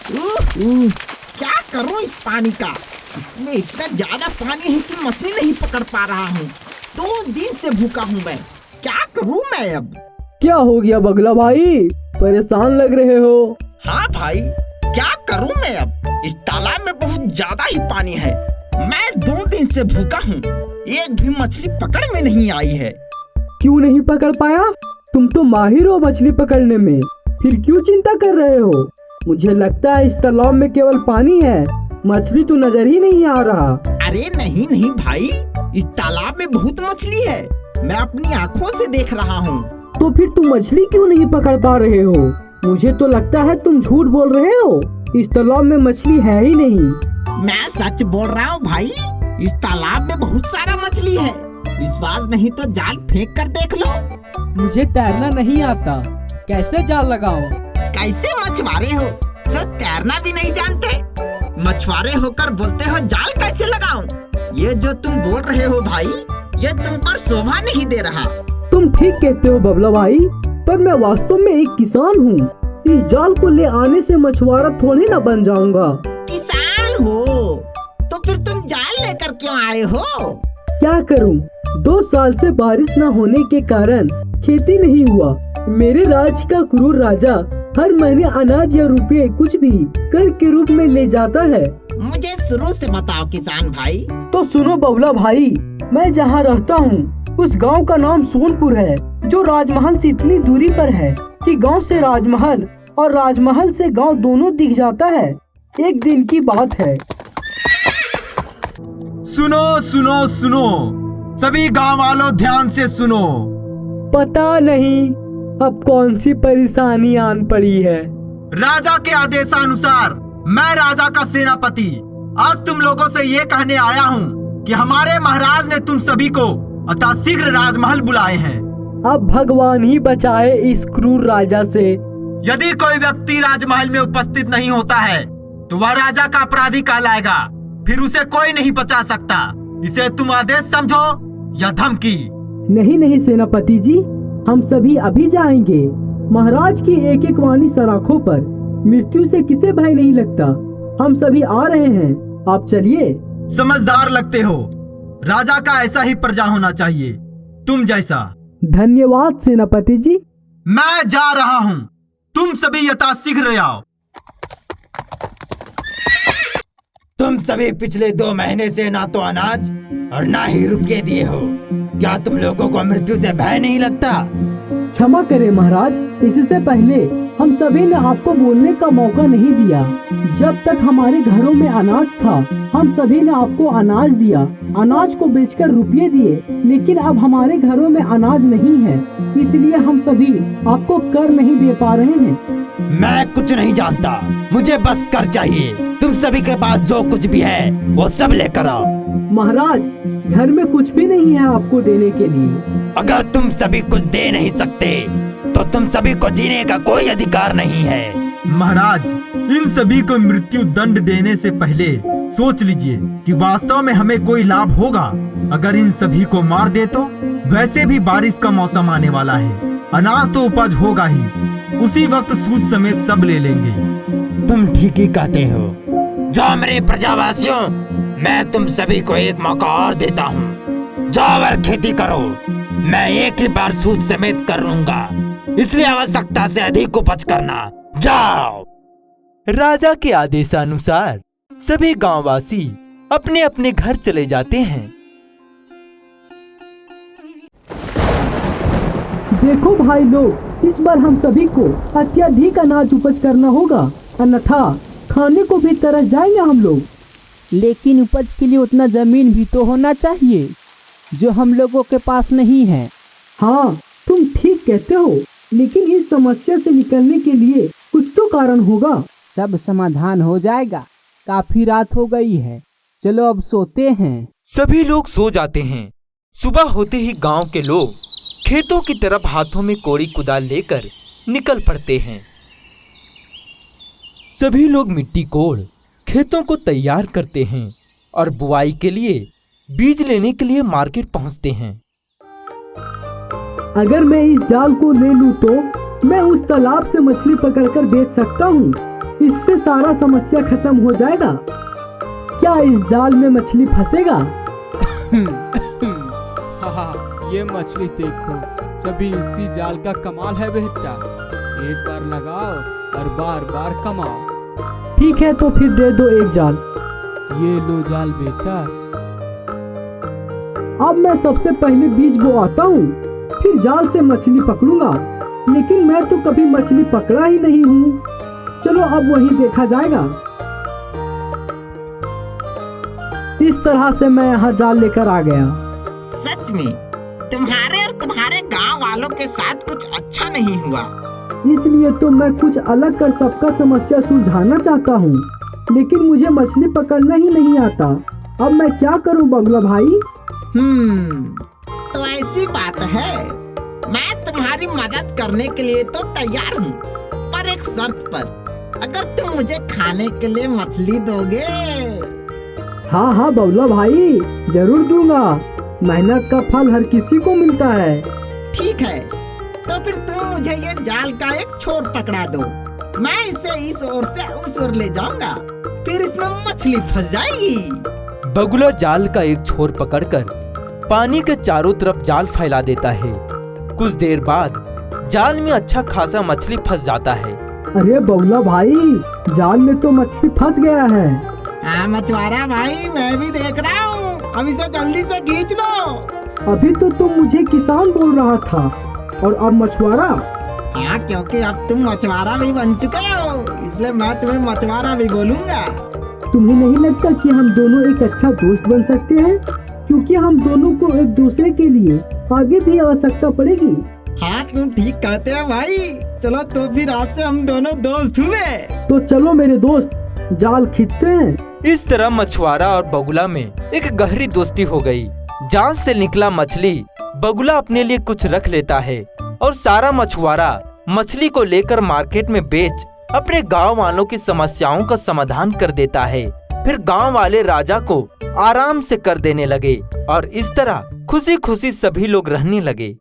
क्या करूं इस पानी का? इसमें इतना ज्यादा पानी है कि मछली नहीं पकड़ पा रहा हूँ। 2 दिन से भूखा हूँ मैं। क्या करूं मैं अब? क्या हो गया बगला भाई, परेशान लग रहे हो? हाँ भाई, क्या करूं मैं अब? इस तालाब में बहुत ज्यादा ही पानी है। मैं 2 दिन से भूखा हूँ, एक भी मछली पकड़ में नहीं आई है। क्यों नहीं पकड़ पाया? तुम तो माहिर हो मछली पकड़ने में, फिर क्यों चिंता कर रहे हो? मुझे लगता है इस तालाब में केवल पानी है, मछली तो नजर ही नहीं आ रहा। अरे नहीं नहीं भाई, इस तालाब में बहुत मछली है, मैं अपनी आँखों से देख रहा हूँ। तो फिर तुम मछली क्यों नहीं पकड़ पा रहे हो? मुझे तो लगता है तुम झूठ बोल रहे हो, इस तालाब में मछली है ही नहीं। मैं सच बोल रहा हूँ भाई, इस तालाब में बहुत सारा मछली है। विश्वास नहीं तो जाल फेंक कर देख लो। मुझे तैरना नहीं आता, कैसे जाल लगाऊं? कैसे मछुआरे हो जो तैरना भी नहीं जानते? मछुआरे होकर बोलते हो जाल कैसे लगाऊं? ये जो तुम बोल रहे हो भाई, ये तुम पर शोभा नहीं दे रहा। तुम ठीक कहते हो बबला भाई, पर मैं वास्तव में एक किसान हूँ। इस जाल को ले आने से मछुआरा थोड़ी ना बन जाऊंगा। किसान हो तो फिर तुम जाल लेकर क्यों आए हो? क्या करूं? 2 साल से बारिश न होने के कारण खेती नहीं हुआ। मेरे राज्य का क्रूर राजा हर महीने अनाज या रुपये कुछ भी कर के रूप में ले जाता है। मुझे शुरू से बताओ किसान भाई। तो सुनो बबला भाई, मैं जहाँ रहता हूँ उस गांव का नाम सोनपुर है, जो राजमहल से इतनी दूरी पर है कि गांव से राजमहल और राजमहल से गांव दोनों दिख जाता है। एक दिन की बात है। सुनो सुनो सुनो, सभी गांव वालों ध्यान से सुनो। पता नहीं अब कौन सी परेशानी आन पड़ी है। राजा के आदेशानुसार मैं राजा का सेनापति आज तुम लोगों से ये कहने आया हूँ कि हमारे महाराज ने तुम सभी को अतःशीघ्र राजमहल बुलाए हैं। अब भगवान ही बचाए इस क्रूर राजा से। यदि कोई व्यक्ति राजमहल में उपस्थित नहीं होता है तो वह राजा का अपराधी कहलाएगा, फिर उसे कोई नहीं बचा सकता। इसे तुम आदेश समझो या धमकी? नहीं नहीं सेनापति जी, हम सभी अभी जाएंगे। महाराज की एक एक वाणी सराखों पर, मृत्यु से किसे भय नहीं लगता। हम सभी आ रहे हैं, आप चलिए। समझदार लगते हो, राजा का ऐसा ही प्रजा होना चाहिए, तुम जैसा। धन्यवाद सेनापति जी। मैं जा रहा हूँ, तुम सभी यथाशीघ्र आओ। तुम सभी पिछले 2 महीने से ना तो अनाज और ना ही रुपये दिए हो। क्या तुम लोगों को मृत्यु से भय नहीं लगता? क्षमा करें महाराज, इससे पहले हम सभी ने आपको बोलने का मौका नहीं दिया। जब तक हमारे घरों में अनाज था, हम सभी ने आपको अनाज दिया, अनाज को बेचकर रुपये दिए। लेकिन अब हमारे घरों में अनाज नहीं है, इसलिए हम सभी आपको कर नहीं दे पा रहे हैं। मैं कुछ नहीं जानता, मुझे बस कर चाहिए। तुम सभी के पास जो कुछ भी है वो सब लेकर आओ। महाराज, घर में कुछ भी नहीं है आपको देने के लिए। अगर तुम सभी कुछ दे नहीं सकते तो तुम सभी को जीने का कोई अधिकार नहीं है। महाराज, इन सभी को मृत्यु दंड देने से पहले सोच लीजिए कि वास्तव में हमें कोई लाभ होगा। अगर इन सभी को मार दे तो वैसे भी बारिश का मौसम आने वाला है, अनाज तो उपज होगा ही, उसी वक्त सूद समेत सब ले लेंगे। तुम ठीक ही कहते हो। जाओ मेरे प्रजावासियों, मैं तुम सभी को एक मौका और देता हूँ। जाओ और खेती करो, मैं एक ही बार सूद समेत कर लूंगा, इसलिए आवश्यकता से अधिक उपज करना। जाओ। राजा के आदेशानुसार सभी गांववासी अपने अपने घर चले जाते हैं। देखो भाई लोग, इस बार हम सभी को अत्यधिक अनाज उपज करना होगा, अन्यथा खाने को भी तरस जाएंगे हम लोग। लेकिन उपज के लिए उतना जमीन भी तो होना चाहिए जो हम लोगों के पास नहीं है। हाँ, तुम ठीक कहते हो, लेकिन इस समस्या से निकलने के लिए कुछ तो कारण होगा। सब समाधान हो जाएगा, काफी रात हो गई है, चलो अब सोते हैं। सभी लोग सो जाते हैं। सुबह होते ही गांव के लोग खेतों की तरफ हाथों में कोड़ी कुदाल लेकर निकल पड़ते हैं। सभी लोग मिट्टी कोड़ खेतों को तैयार करते हैं और बुआई के लिए बीज लेने के लिए मार्केट पहुंचते हैं। अगर मैं इस जाल को ले लूं तो मैं उस तालाब से मछली पकड़कर बेच सकता हूं। इससे सारा समस्या खत्म हो जाएगा। क्या इस जाल में मछली फंसेगा? हाँ, ये मछली देखो, सभी इसी जाल का कमाल है बेटा। एक बार लगाओ और बार बार कमाओ। ठीक है, तो फिर दे दो एक जाल। ये लो जाल बेटा। अब मैं सबसे पहले बीज बोआता हूँ, फिर जाल से मछली पकड़ूंगा। लेकिन मैं तो कभी मछली पकड़ा ही नहीं हूँ। चलो अब वही देखा जाएगा। इस तरह से मैं यहाँ जाल लेकर आ गया। सच में तुम्हारे और तुम्हारे गांव वालों के साथ कुछ अच्छा नहीं हुआ। इसलिए तो मैं कुछ अलग कर सबका समस्या सुलझाना चाहता हूँ, लेकिन मुझे मछली पकड़ना ही नहीं आता। अब मैं क्या करूँ बगुला भाई? तो ऐसी बात है। मैं तुम्हारी मदद करने के लिए तो तैयार हूँ, पर एक शर्त पर। अगर तुम मुझे खाने के लिए मछली दोगे। हाँ हाँ बगुला भाई, जरूर दूंगा। मेहनत का फल हर किसी को मिलता है। ठीक है, तो फिर तुम मुझे ये जाल का एक छोर पकड़ा दो। मैं इसे इस ओर से उस ओर ले जाऊंगा, फिर इसमें मछली फंस जाएगी। बगुला जाल का एक छोर पकड़कर पानी के चारों तरफ जाल फैला देता है। कुछ देर बाद जाल में अच्छा खासा मछली फंस जाता है। अरे बगुला भाई, जाल में तो मछली फंस गया है। हाँ मछुआरा भाई, मैं भी देख रहा हूँ। अब इसे जल्दी से खींच लो। अभी तो तुम मुझे किसान बोल रहा था और अब मछुआरा। हाँ, क्योंकि अब तुम मछुआरा भी बन चुके हो, इसलिए मैं तुम्हें मछुआरा भी बोलूंगा। तुम्हें नहीं लगता कि हम दोनों एक अच्छा दोस्त बन सकते हैं? क्योंकि हम दोनों को एक दूसरे के लिए आगे भी आवश्यकता पड़ेगी। हाँ, तुम ठीक कहते हो भाई। चलो तो फिर आज से हम दोनों दोस्त हुए। तो चलो मेरे दोस्त, जाल खींचते हैं। इस तरह मछुआरा और बगुला में एक गहरी दोस्ती हो गई। जाल से निकला मछली बगुला अपने लिए कुछ रख लेता है और सारा मछुआरा मछली को लेकर मार्केट में बेच अपने गांव वालों की समस्याओं का समाधान कर देता है। फिर गांव वाले राजा को आराम से कर देने लगे और इस तरह खुशी खुशी सभी लोग रहने लगे।